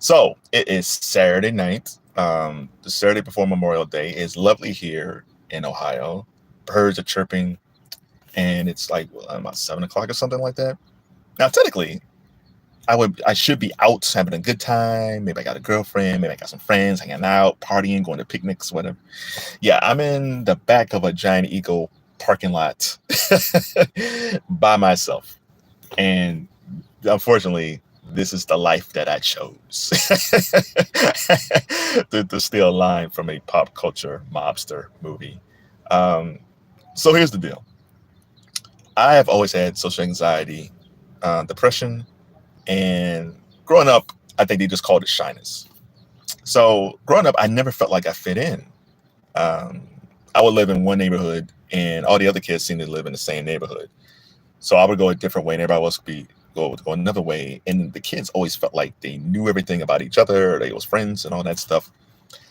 So it is Saturday night. The Saturday before Memorial Day. Is lovely here in Ohio. Birds are chirping, and it's like about 7 o'clock or something like that. Now, technically, I should be out having a good time. Maybe I got a girlfriend. Maybe I got some friends hanging out, partying, going to picnics, whatever. Yeah, I'm in the back of a Giant Eagle parking lot by myself, and unfortunately, this is the life that I chose. To steal a line from a pop culture mobster movie. Um, so here's the deal. I have always had social anxiety, depression, and growing up, I think they just called it shyness. So growing up, I never felt like I fit in. Um, I would live in one neighborhood, and all the other kids seemed to live in the same neighborhood. So I would go a different way, and everybody else would go another way. And the kids always felt like they knew everything about each other, or they was friends and all that stuff.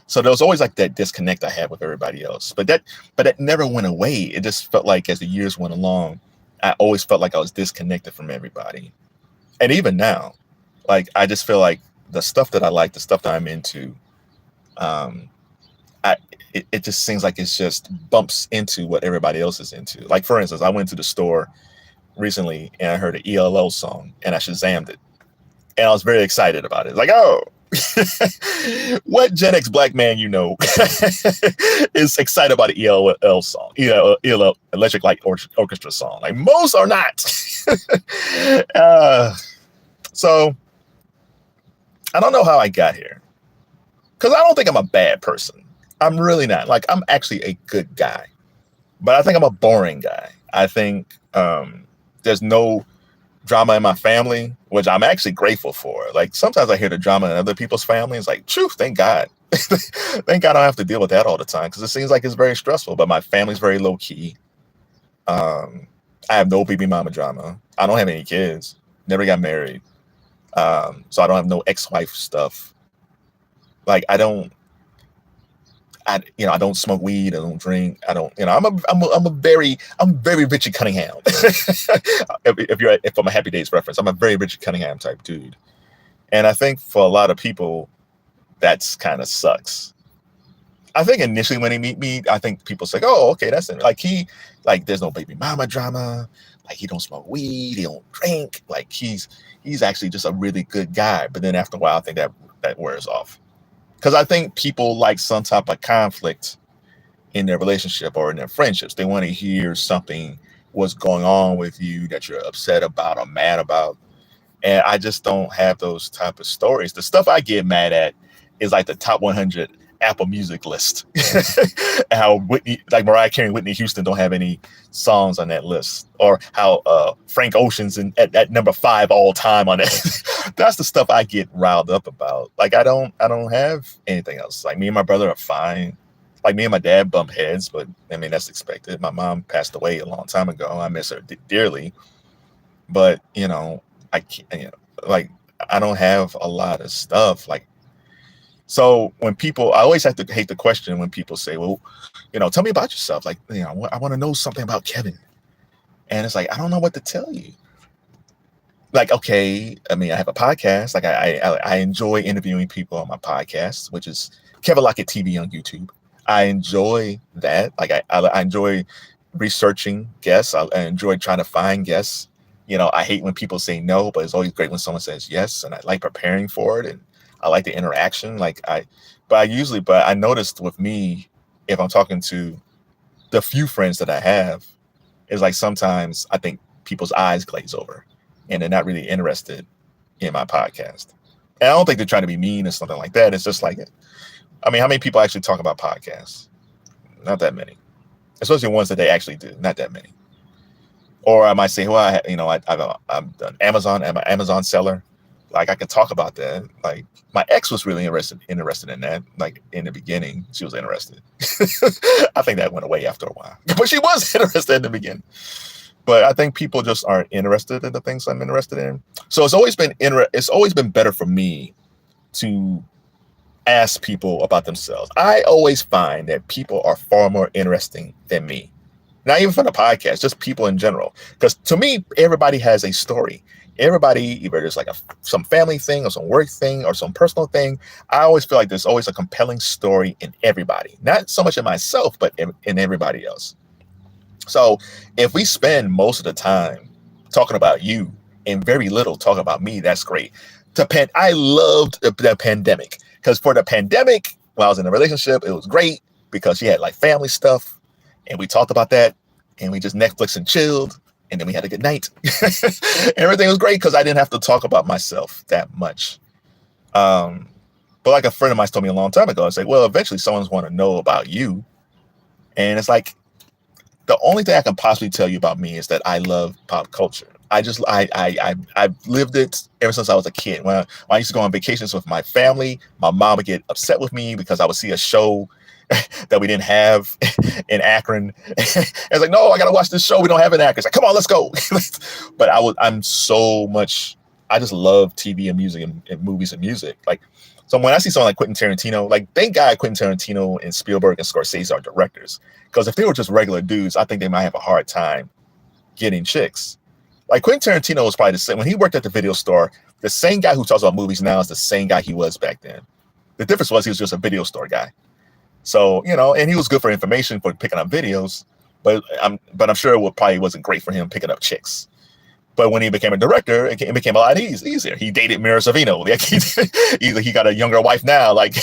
So there was always like that disconnect I had with everybody else. But that never went away. It just felt like as the years went along, I always felt like I was disconnected from everybody. And even now, like I just feel like the stuff that I like, the stuff that I'm into, um, I it just seems like it's just bumps into what everybody else is into. Like for instance, I went to the store recently and I heard an ELO song and I Shazammed it. And I was very excited about it. Like, oh, what Gen X black man is excited about an ELO song, ELO Electric Light Orchestra song? Like most are not. uh, so I don't know how I got here because I don't think I'm a bad person. I'm really not. Like I'm actually a good guy, but I think I'm a boring guy. I think there's no drama in my family, which I'm actually grateful for. Like sometimes I hear the drama in other people's families, like, phew, thank God. Thank God I don't have to deal with that all the time because it seems like it's very stressful. But my family's very low key. I have no baby mama drama. I don't have any kids. Never got married. So I don't have no ex-wife stuff. Like I don't smoke weed. I don't drink. I don't, I'm very Richard Cunningham. If I'm a Happy Days reference, I'm a very Richard Cunningham type dude. And I think for a lot of people, that's kind of sucks. I think initially when they meet me, I think people say, oh, okay, that's it. Like there's no baby mama drama. Like he don't smoke weed. He don't drink. Like he's actually just a really good guy. But then after a while, I think that wears off. Because I think people like some type of conflict in their relationship or in their friendships. They want to hear something, what's going on with you that you're upset about or mad about. And I just don't have those type of stories. The stuff I get mad at is like the top 100 Apple Music list. How like Mariah Carey and Whitney Houston don't have any songs on that list, or how Frank Ocean's at number 5 all time on it. That's the stuff I get riled up about. Like I don't have anything else. Like me and my brother are fine. Like me and my dad bump heads, but I mean that's expected. My mom passed away a long time ago. I miss her dearly, but I can't. Like I don't have a lot of stuff. Like. So when I always have to hate the question when people say, well, tell me about yourself. Like, I want to know something about Kevin. And it's like, I don't know what to tell you. Like, okay, I mean, I have a podcast. Like I enjoy interviewing people on my podcast, which is Kevin Lockett TV on YouTube. I enjoy that. Like I enjoy researching guests. I enjoy trying to find guests. I hate when people say no, but it's always great when someone says yes. And I like preparing for it. And I like the interaction. But I noticed with me, if I'm talking to the few friends that I have, it's like sometimes I think people's eyes glaze over and they're not really interested in my podcast. And I don't think they're trying to be mean or something like that. It's just like, I mean, how many people actually talk about podcasts? Not that many, especially ones that they actually do. Not that many. Or I might say, well, I'm an Amazon seller. Like I could talk about that. Like my ex was really interested in that. Like in the beginning, she was interested. I think that went away after a while, but she was interested in the beginning. But I think people just aren't interested in the things I'm interested in. So it's always been better for me to ask people about themselves. I always find that people are far more interesting than me. Not even for the podcast, just people in general. Because to me, everybody has a story. Everybody, either there's like some family thing or some work thing or some personal thing. I always feel like there's always a compelling story in everybody, not so much in myself, but in everybody else. So if we spend most of the time talking about you and very little talking about me, that's great. I loved the pandemic, because for the pandemic, when I was in a relationship, it was great because she had like family stuff and we talked about that and we just Netflix and chilled and then we had a good night. Everything was great because I didn't have to talk about myself that much. Um, but like a friend of mine told me a long time ago, I said, well, eventually someone's want to know about you. And it's like, the only thing I can possibly tell you about me is that I love pop culture. I've lived it ever since I was a kid. When I used to go on vacations with my family, my mom would get upset with me because I would see a show that we didn't have in Akron. It's like, no, I gotta watch this show we don't have in Akron. It's like, come on, let's go. But I just love TV and music and movies and music. Like, so when I see someone like Quentin Tarantino, like, thank God Quentin Tarantino and Spielberg and Scorsese are directors. Because if they were just regular dudes, I think they might have a hard time getting chicks. Like, Quentin Tarantino was probably the same. When he worked at the video store, the same guy who talks about movies now is the same guy he was back then. The difference was he was just a video store guy. So, and he was good for information, for picking up videos, but I'm sure it probably wasn't great for him picking up chicks. But when he became a director, it became a lot easier. He dated Mira Sorvino. Like, he got a younger wife now. Like,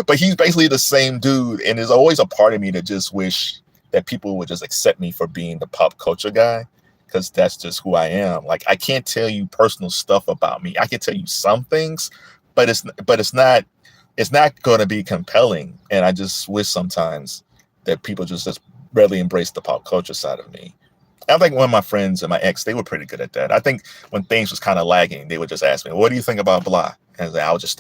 but he's basically the same dude. And there's always a part of me that just wish that people would just accept me for being the pop culture guy, because that's just who I am. Like, I can't tell you personal stuff about me. I can tell you some things, but it's not going to be compelling. And I just wish sometimes that people just readily embrace the pop culture side of me. I think one of my friends and my ex, they were pretty good at that. I think when things was kind of lagging, they would just ask me, what do you think about blah? And I would just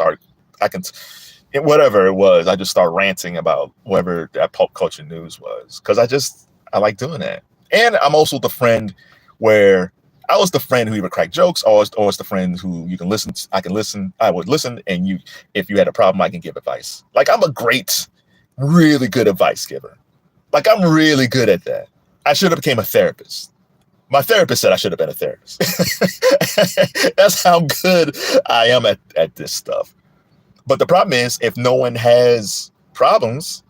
whatever it was, I just start ranting about whatever that pop culture news was. Because I like doing that. And I'm also the friend where I was the friend who would crack jokes, or it's the friend who you can listen to. I would listen, and if you had a problem, I can give advice. Like, I'm a really good advice giver. Like, I'm really good at that. I should have became a therapist. My therapist said I should have been a therapist. That's how good I am at this stuff. But the problem is, if no one has problems,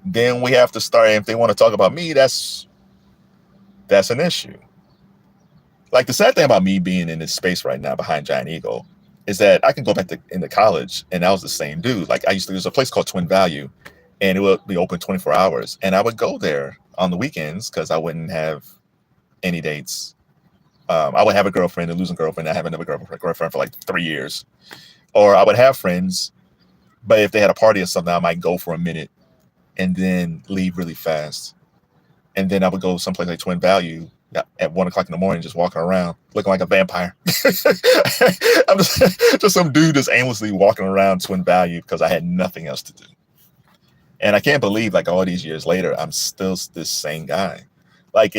then we have to start. If they want to talk about me, that's an issue. Like, the sad thing about me being in this space right now behind Giant Eagle is that I can go back into college, and I was the same dude. Like, there's a place called Twin Value, and it would be open 24 hours. And I would go there on the weekends because I wouldn't have any dates. I would have a girlfriend, a losing girlfriend. I have another girlfriend for like 3 years. Or I would have friends, but if they had a party or something, I might go for a minute and then leave really fast. And then I would go someplace like Twin Value at 1 o'clock in the morning, just walking around looking like a vampire. I'm just some dude just aimlessly walking around Twin Value because I had nothing else to do. And I can't believe, like, all these years later, I'm still this same guy. Like,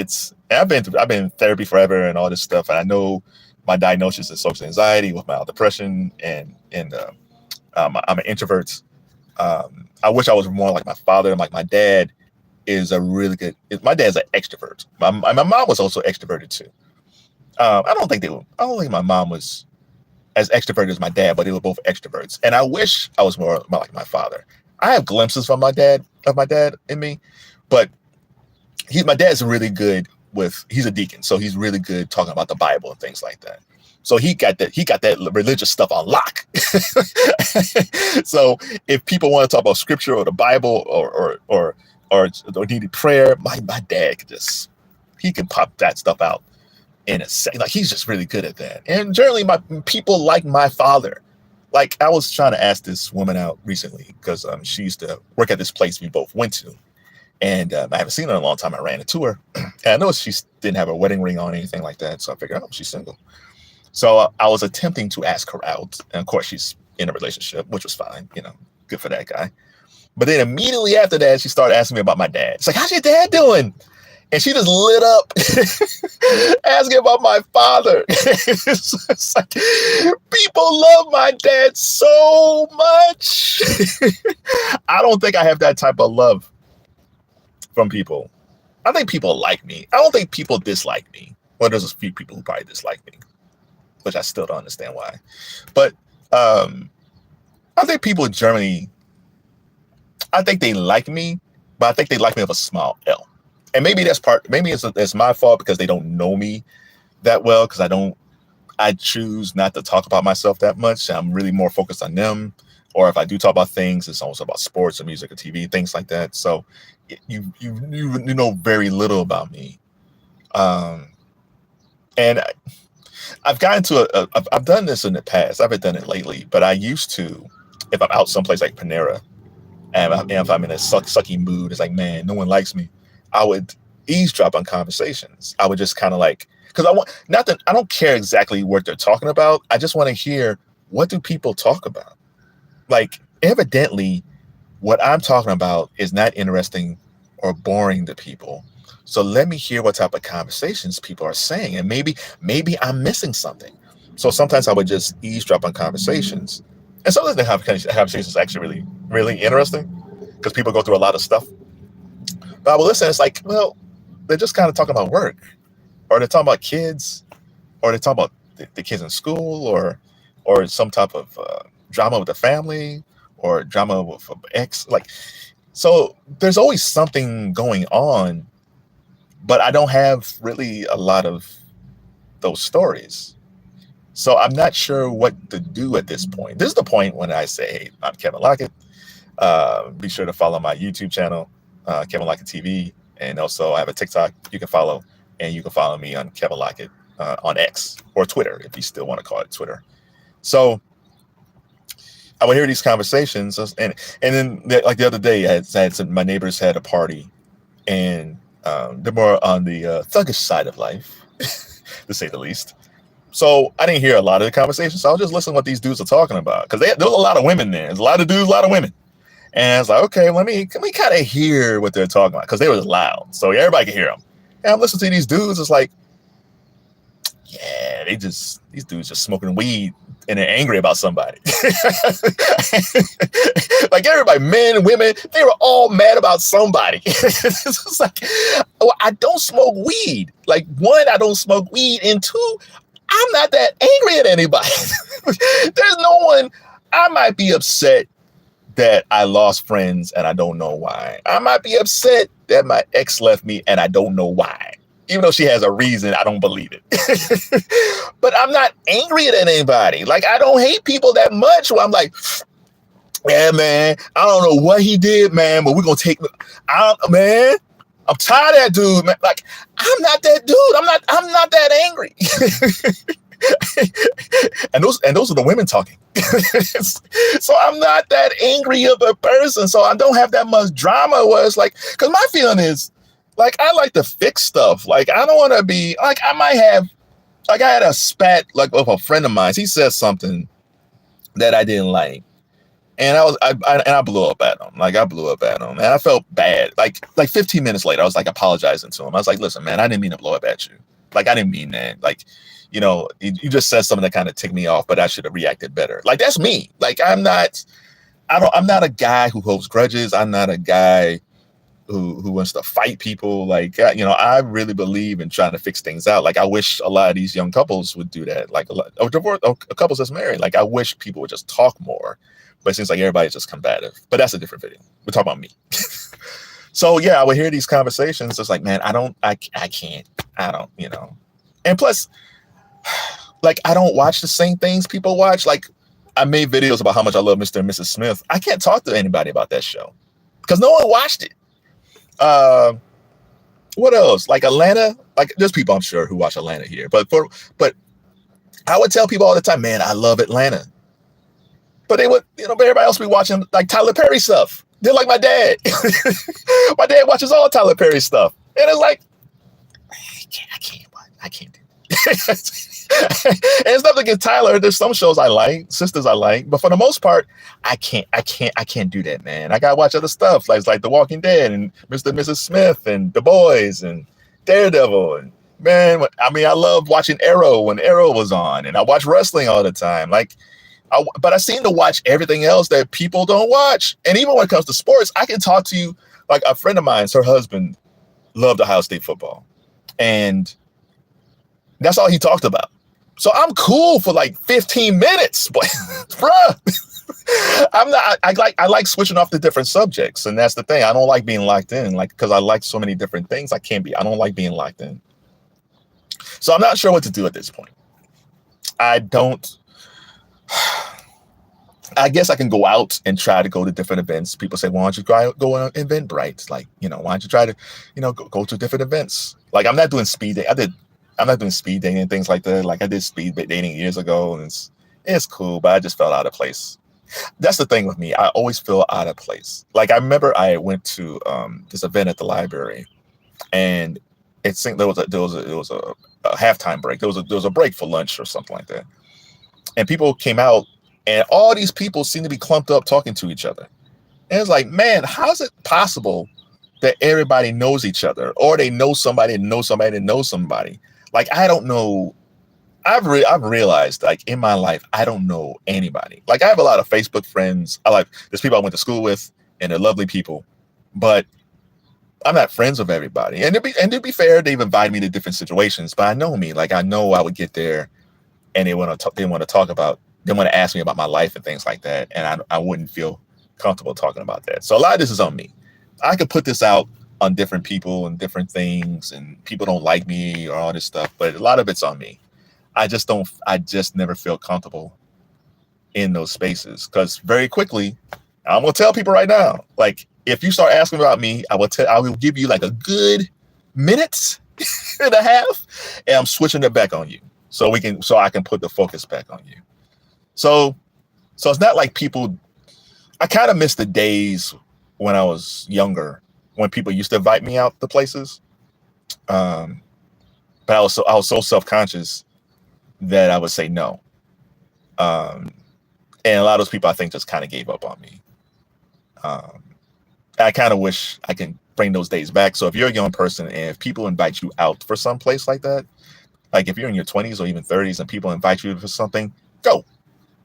I've been in therapy forever and all this stuff. And I know my diagnosis is social anxiety with mild depression, and I'm an introvert. I wish I was more like my father. Like, my dad is my dad's an extrovert. My mom was also extroverted too. I don't think my mom was as extroverted as my dad, but they were both extroverts. And I wish I was more like my father. I have glimpses of my dad in me, but my dad's really good he's a deacon, so he's really good talking about the Bible and things like that. So he got that religious stuff on lock. So if people want to talk about scripture or the Bible or needed prayer, my dad he can pop that stuff out in a second. Like, he's just really good at that. And generally, people like my father. Like, I was trying to ask this woman out recently because she used to work at this place we both went to. And I haven't seen her in a long time. I ran into her. And I noticed she didn't have a wedding ring on or anything like that. So I figured, she's single. So I was attempting to ask her out. And of course, she's in a relationship, which was fine. Good for that guy. But then immediately after that, she started asking me about my dad. It's like, how's your dad doing? And she just lit up asking about my father. It's like, people love my dad so much. I don't think I have that type of love from people. I think people like me. I don't think people dislike me. Well, there's a few people who probably dislike me. which I still don't understand why. But I think people in Germany, I think they like me, but I think they like me with a small L. And maybe maybe it's my fault because they don't know me that well, because I choose not to talk about myself that much. I'm really more focused on them. Or if I do talk about things, it's almost about sports or music or TV, things like that. So you know very little about me. And I've gotten to I've done this in the past. I haven't done it lately, but I used to, if I'm out someplace like Panera, and if I'm in a sucky mood, it's like, man, no one likes me, I would eavesdrop on conversations. I would just kind of like, because I don't care exactly what they're talking about. I just want to hear, what do people talk about? Like, evidently, what I'm talking about is not interesting or boring to people. So let me hear what type of conversations people are saying. And maybe I'm missing something. So sometimes I would just eavesdrop on conversations. And sometimes the conversations is actually really, really interesting because people go through a lot of stuff. But I will listen, it's like, well, they're just kind of talking about work, or they're talking about kids, or they're talking about the kids in school, or some type of drama with the family, or drama with an ex. Like, so there's always something going on, but I don't have really a lot of those stories. So I'm not sure what to do at this point. This is the point when I say, hey, I'm Kevin Lockett. Be sure to follow my YouTube channel, Kevin Lockett TV. And also I have a TikTok you can follow. And you can follow me on Kevin Lockett on X or Twitter, if you still want to call it Twitter. So I would hear these conversations. And then like the other day, my neighbors had a party. And they're more on the thuggish side of life, to say the least. So I didn't hear a lot of the conversations. So I was just listening to what these dudes are talking about, because there was a lot of women there. There's a lot of dudes, a lot of women. And I was like, okay, let me kind of hear what they're talking about, because they were loud, so everybody could hear them. And I'm listening to these dudes. It's like, yeah, these dudes just smoking weed and they're angry about somebody. Like everybody, men, women, they were all mad about somebody. It's like, well, I don't smoke weed. Like, one, I don't smoke weed, and two, I'm not that angry at anybody. There's no one. I might be upset that I lost friends and I don't know why. I might be upset that my ex left me and I don't know why. Even though she has a reason, I don't believe it. But I'm not angry at anybody. Like, I don't hate people that much where I'm like, yeah, man, I don't know what he did, man, but we're going to take, man, I'm tired of that dude, man. Like, I'm not that dude. I'm not that angry. and those are the women talking. So I'm not that angry of a person. So I don't have that much drama where it's like, because my feeling is, like, I like to fix stuff. Like, I don't want to be, like, I might have, like, I had a spat, like, with a friend of mine. He said something that I didn't like. And I blew up at him. Like, I blew up at him. And I felt bad. Like 15 minutes later, I was, like, apologizing to him. I was like, listen, man, I didn't mean to blow up at you. Like, I didn't mean that. Like, you know, you just said something that kind of ticked me off, but I should have reacted better. Like, that's me. Like, I'm not a guy who holds grudges. I'm not a guy who wants to fight people. Like, you know, I really believe in trying to fix things out. Like, I wish a lot of these young couples would do that. Like, couples that's married. Like, I wish people would just talk more. But it seems like everybody's just combative. But that's a different video. We're talking about me. So yeah, I would hear these conversations. It's like, man, I can't, you know. And plus, like, I don't watch the same things people watch. Like, I made videos about how much I love Mr. and Mrs. Smith. I can't talk to anybody about that show because no one watched it. What else? Like Atlanta, like there's people I'm sure who watch Atlanta here, but I would tell people all the time, man, I love Atlanta. But they would, you know, everybody else be watching like Tyler Perry stuff. They're like my dad. My dad watches all Tyler Perry stuff. And it's like, I can't do it. And it's nothing against Tyler. There's some shows I like, sisters I like, but for the most part, I can't do that, man. I gotta watch other stuff like The Walking Dead and Mr. and Mrs. Smith and The Boys and Daredevil. And man, I mean, I love watching Arrow when Arrow was on, and I watch wrestling all the time. Like, but I seem to watch everything else that people don't watch. And even when it comes to sports, I can talk to you, like a friend of mine's, her husband loved Ohio State football. And that's all he talked about. So I'm cool for like 15 minutes, but bruh, I like switching off the different subjects. And that's the thing. I don't like being locked in, like, because I like so many different things. I don't like being locked in. So I'm not sure what to do at this point. I don't, I guess I can go out and try to go to different events. People say, why don't you go on Eventbrite? Like, why don't you try to, go to different events? Like, I'm not doing speed dating. I'm not doing speed dating and things like that. Like, I did speed dating years ago, and it's cool, but I just felt out of place. That's the thing with me. I always feel out of place. Like, I remember I went to this event at the library, and it seemed there was a halftime break. There was a break for lunch or something like that, and people came out. And all these people seem to be clumped up talking to each other. And it's like, man, how is it possible that everybody knows each other, or they know somebody and know somebody and know somebody? Like, I don't know. I've realized, like, in my life, I don't know anybody. Like, I have a lot of Facebook friends. There's people I went to school with, and they're lovely people, but I'm not friends with everybody. And to be fair, they've invited me to different situations, but I know me. Like, I know I would get there, and they want to talk about. They want to ask me about my life and things like that. And I wouldn't feel comfortable talking about that. So a lot of this is on me. I could put this out on different people and different things, and people don't like me or all this stuff, but a lot of it's on me. I just never feel comfortable in those spaces, because very quickly, I'm going to tell people right now, like, if you start asking about me, I will give you like a good minute and a half, and I'm switching it back on you. So I can put the focus back on you. So it's not like people. I kind of miss the days when I was younger, when people used to invite me out to places. But I was so self-conscious that I would say no. And a lot of those people, I think, just kind of gave up on me. I kind of wish I can bring those days back. So if you're a young person and if people invite you out for some place like that, like if you're in your 20s or even 30s and people invite you for something, go.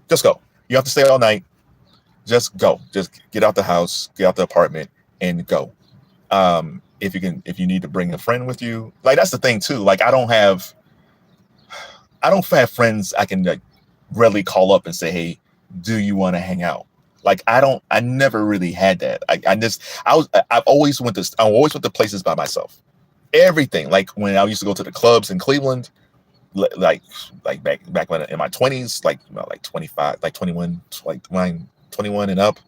Just go. You have to stay all night. Just go. Just get out the house, get out the apartment, and go. If you need to bring a friend with you, like, that's the thing too. Like, I don't have friends I can, like, readily call up and say, hey, do you want to hang out? Like, I never really had that. I always went to places by myself. Everything. Like, when I used to go to the clubs in Cleveland, like back when in my 20s, like 25, like 21, like 21 and up,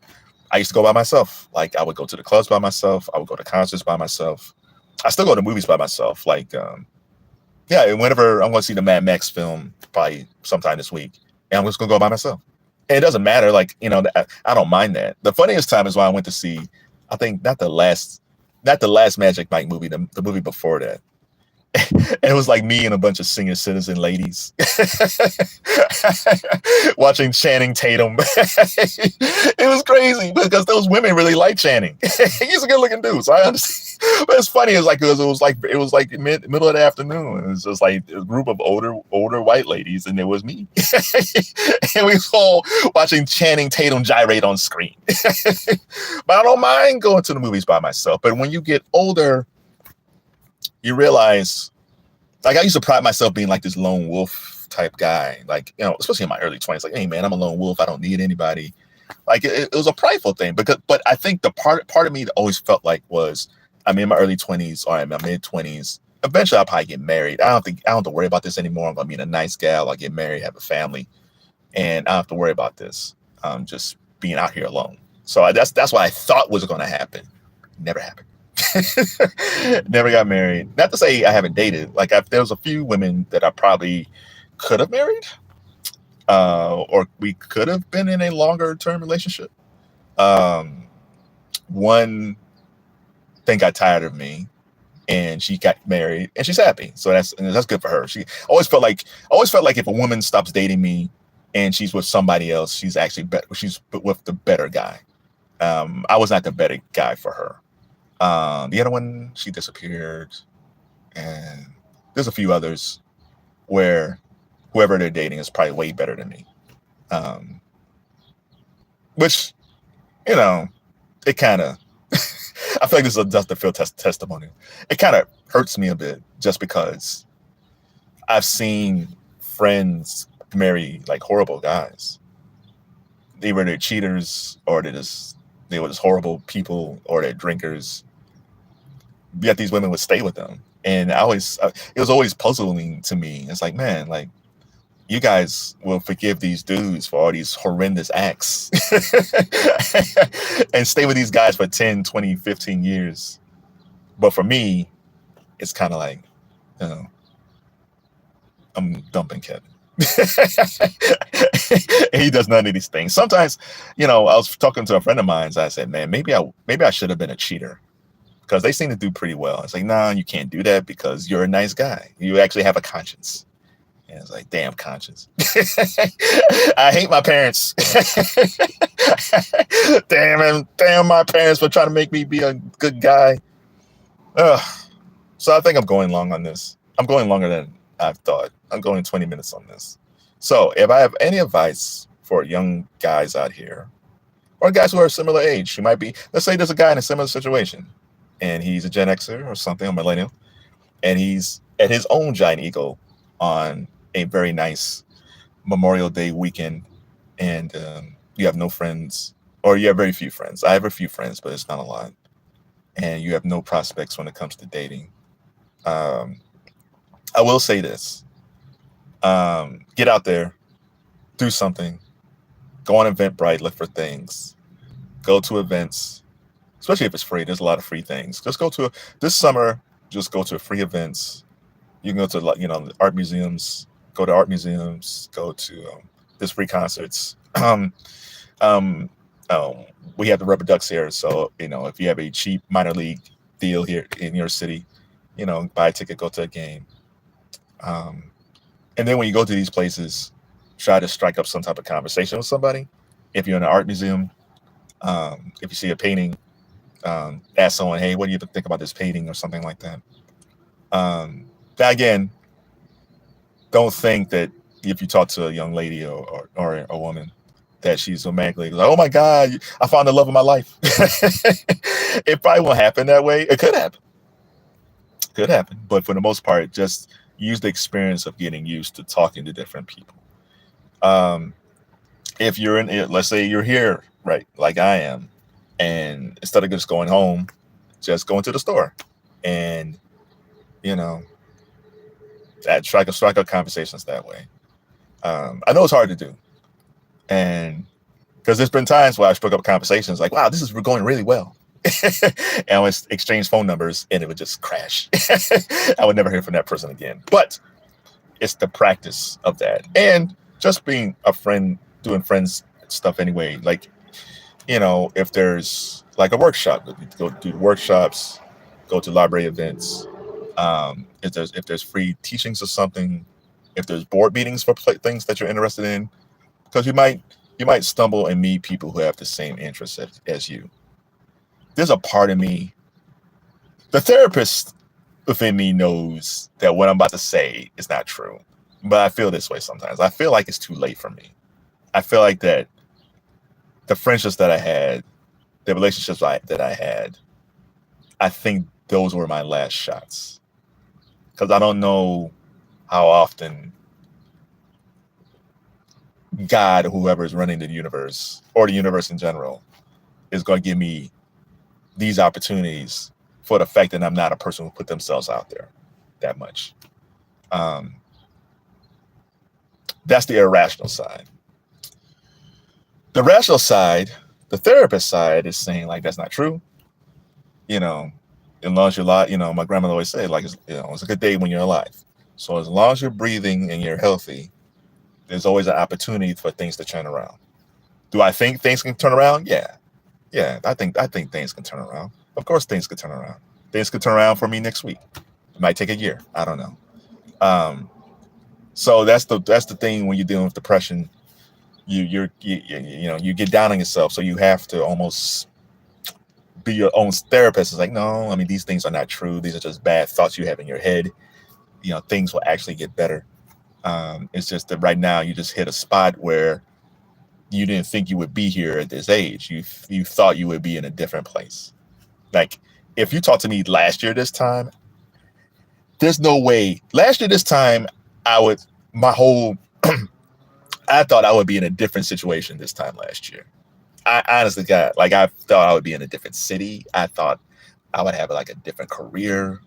I used to go by myself. Like, I would go to the clubs by myself. I would go to concerts by myself. I still go to movies by myself. Like, yeah, whenever I'm going to see the Mad Max film, probably sometime this week, and I'm just going to go by myself. And it doesn't matter. Like, I don't mind that. The funniest time is when I went to see, I think not the last Magic Mike movie, the movie before that. And it was like me and a bunch of senior citizen ladies watching Channing Tatum. It was crazy because those women really like Channing. He's a good looking dude, so I understand. But it's funny, it was like middle of the afternoon. It was just like a group of older white ladies, and there was me. And we was all watching Channing Tatum gyrate on screen. But I don't mind going to the movies by myself. But when you get older, you realize, like, I used to pride myself being like this lone wolf type guy, like, especially in my early 20s, like, hey man, I'm a lone wolf. I don't need anybody. Like, it was a prideful thing, but I think the part of me that always felt like was, I'm in my early 20s or I'm in my mid 20s. Eventually I'll probably get married. I don't have to worry about this anymore. I'm going to meet a nice gal. I'll get married, have a family, and I don't have to worry about this. Just being out here alone. So that's what I thought was going to happen. Never happened. Never got married. Not to say I haven't dated. Like, there was a few women that I probably could have married, or we could have been in a longer term relationship. One thing got tired of me, and she got married, and she's happy. So that's good for her. She always felt like if a woman stops dating me and she's with somebody else, she's actually better. She's with the better guy. I was not the better guy for her. The other one, she disappeared, and there's a few others where whoever they're dating is probably way better than me. Which, it kind of, I feel like this is just a field testimony. It kind of hurts me a bit just because I've seen friends marry like horrible guys. Either they're cheaters or they were just horrible people or they're drinkers. Yet these women would stay with them. And it was always puzzling to me. It's like, man, like, you guys will forgive these dudes for all these horrendous acts and stay with these guys for 10, 20, 15 years. But for me, it's kind of like, you know, I'm dumping Kevin. He does none of these things. Sometimes, I was talking to a friend of mine. I said, man, maybe I should have been a cheater, because they seem to do pretty well. It's like, nah, you can't do that because you're a nice guy. You actually have a conscience. And it's like, damn conscience. I hate my parents. Damn my parents for trying to make me be a good guy. So I think I'm going long on this. I'm going longer than I've thought. I'm going 20 minutes on this. So if I have any advice for young guys out here, or guys who are a similar age, you might be, let's say there's a guy in a similar situation, and he's a Gen Xer or something, a millennial, and he's at his own giant ego on a very nice Memorial Day weekend, and you have no friends, or you have very few friends. I have a few friends, but it's not a lot. And you have no prospects when it comes to dating. I will say this. Get out there, do something, go on Eventbrite, look for things, go to events, especially if it's free. There's a lot of free things. This summer, just go to free events. You can go to, art museums, go to art museums, go to there's free concerts. We have the Rubber Ducks here. So, if you have a cheap minor league deal here in your city, buy a ticket, go to a game. And then when you go to these places, try to strike up some type of conversation with somebody. If you're in an art museum, if you see a painting, ask someone, hey, what do you think about this painting or something like that. Again, don't think that if you talk to a young lady or a woman that she's romantically like, oh my God, I found the love of my life. It probably won't happen that way. It could happen. But for the most part, just use the experience of getting used to talking to different people. If you're let's say you're here, right, like I am, and instead of just going home, just going to the store and, that strike up conversations that way. I know it's hard to do. And because there's been times where I struck up conversations like, wow, this is going really well. And I would exchange phone numbers and it would just crash. I would never hear from that person again. But it's the practice of that. And just being a friend, doing friends stuff anyway. Like, if there's like a workshop, go do workshops, go to library events. If there's free teachings or something, if there's board meetings for things that you're interested in, because you might stumble and meet people who have the same interests as you. There's a part of me, the therapist within me knows that what I'm about to say is not true, but I feel this way sometimes. I feel like it's too late for me. I feel like that the friendships that I had, the relationships that I had, I think those were my last shots. Because I don't know how often God, or whoever is running the universe, or the universe in general, is going to give me these opportunities for the fact that I'm not a person who put themselves out there that much. That's the irrational side. The rational side, the therapist side, is saying like, that's not true. As long as you're alive, my grandmother always said, like, it's a good day when you're alive. So as long as you're breathing and you're healthy, there's always an opportunity for things to turn around. Do I think things can turn around? Yeah. I think things can turn around. Of course, things could turn around. Things could turn around for me next week. It might take a year. I don't know. So that's the thing when you're dealing with depression. You get down on yourself, so you have to almost be your own therapist. It's like, no, I mean, these things are not true. These are just bad thoughts you have in your head. Things will actually get better. It's just that right now you just hit a spot where you didn't think you would be here at this age. You thought you would be in a different place. Like, if you talked to me last year this time, there's no way. Last year this time, I would my whole, I thought I would be in a different situation this time last year. I honestly got, like, I thought I would be in a different city. I thought I would have like a different career.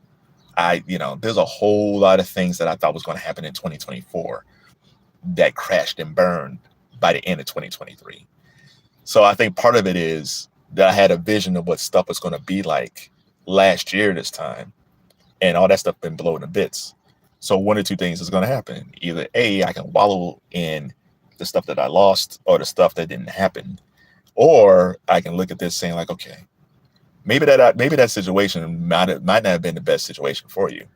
There's a whole lot of things that I thought was going to happen in 2024 that crashed and burned by the end of 2023. So I think part of it is that I had a vision of what stuff was going to be like last year this time, and all that stuff been blown to bits. So one or two things is going to happen. Either A, I can wallow in the stuff that I lost or the stuff that didn't happen, or I can look at this saying like, okay, maybe that situation might not have been the best situation for you.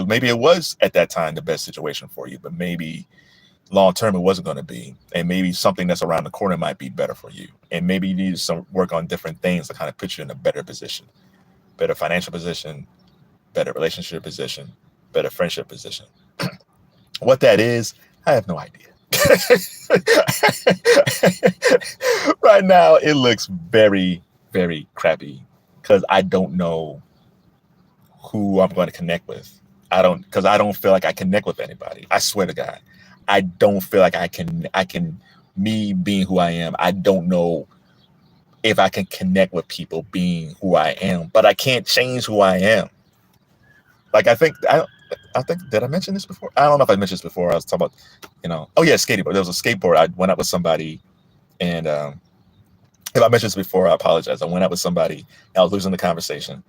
Maybe it was at that time the best situation for you, but maybe long term it wasn't going to be, and maybe something that's around the corner might be better for you, and maybe you need some work on different things to kind of put you in a better position, better financial position, better relationship position, better friendship position. What that is, I have no idea. Right now it looks very, very crappy because I don't know who I'm going to connect with. I don't feel like I connect with anybody. I swear to God, I don't feel like I can, me being who I am, I don't know if I can connect with people being who I am, but I can't change who I am. Like, I think, did I mention this before? I don't know if I mentioned this before. I was talking about, oh yeah, skateboard. There was a skateboard. I went out with somebody, and if I mentioned this before, I apologize. I went out with somebody, and I was losing the conversation,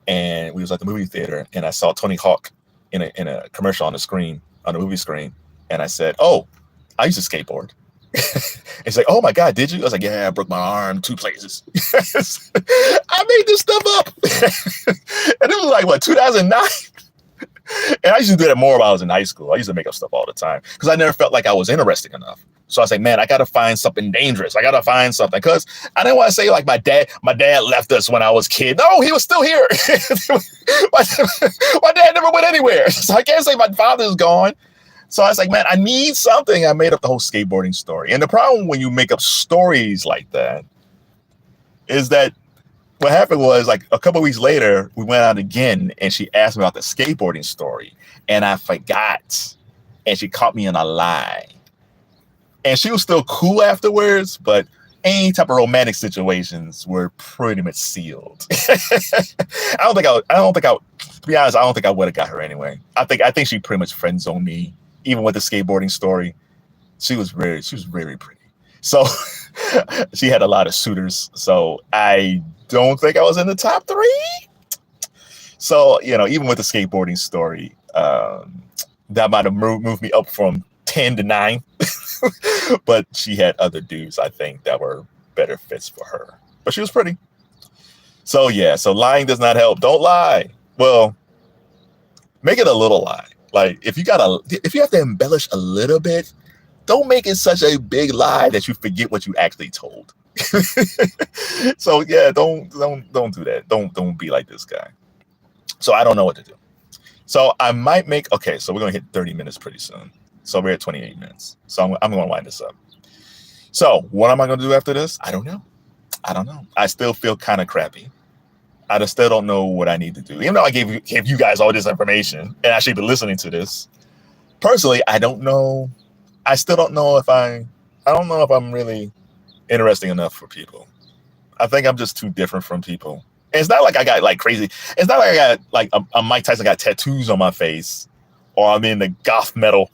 and we was at the movie theater, and I saw Tony Hawk in a commercial on the movie screen, and I said, "Oh, I used to skateboard." It's like, "Oh my God, did you?" I was like, "Yeah, I broke my arm 2 places." I made this stuff up, and it was like, what, 2009. And I used to do that more when I was in high school. I used to make up stuff all the time because I never felt like I was interesting enough. So I was like, man, I got to find something dangerous. I got to find something, because I didn't want to say like my dad left us when I was a kid. No, he was still here. My dad never went anywhere. So I can't say my father's gone. So I was like, man, I need something. I made up the whole skateboarding story. And the problem when you make up stories like that is that what happened was, like, a couple of weeks later, we went out again, and she asked me about the skateboarding story, and I forgot, and she caught me in a lie. And she was still cool afterwards, but any type of romantic situations were pretty much sealed. I don't think to be honest, I don't think I would have got her anyway. I think she pretty much friend zoned me, even with the skateboarding story. She was very pretty. So she had a lot of suitors. So I don't think I was in the top 3. So, even with the skateboarding story, that might have moved me up from 10 to 9. But she had other dudes, I think, that were better fits for her. But she was pretty. So yeah, so lying does not help. Don't lie. Well, make it a little lie. Like, if you have to embellish a little bit, don't make it such a big lie that you forget what you actually told. So yeah, don't do that. Don't be like this guy. So I don't know what to do. So I might so we're gonna hit 30 minutes pretty soon. So we're at 28 minutes. So I'm gonna wind this up. So what am I gonna do after this? I don't know. I still feel kind of crappy. I just still don't know what I need to do. Even though I gave you guys all this information, and I should be listening to this. Personally, I don't know. I still don't know if I don't know if I'm really interesting enough for people. I think I'm just too different from people. And it's not like I got like crazy. It's not like I got like a Mike Tyson got tattoos on my face, or I'm in the goth metal,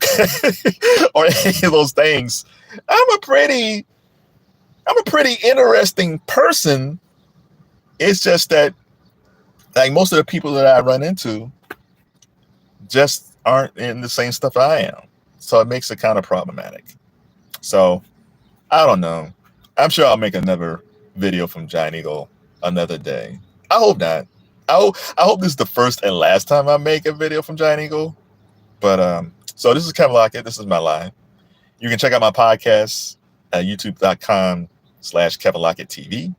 or any of those things. I'm a pretty interesting person. It's just that, like, most of the people that I run into just aren't in the same stuff I am. So it makes it kind of problematic. So I don't know. I'm sure I'll make another video from Giant Eagle another day. I hope not. I hope this is the first and last time I make a video from Giant Eagle. But so this is Kevin Lockett. This is my live. You can check out my podcast at youtube.com/Kevin Lockett TV.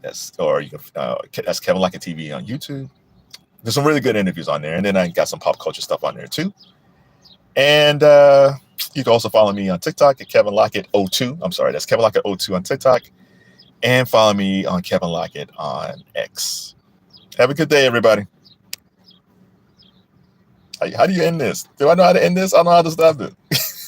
That's Kevin Lockett TV on YouTube. There's some really good interviews on there, and then I got some pop culture stuff on there too. And you can also follow me on TikTok at Kevin Lockett 02. I'm sorry, that's Kevin Lockett 02 on TikTok. And follow me on Kevin Lockett on X. Have a good day, everybody. How do you end this? Do I know how to end this? I don't know how to stop it.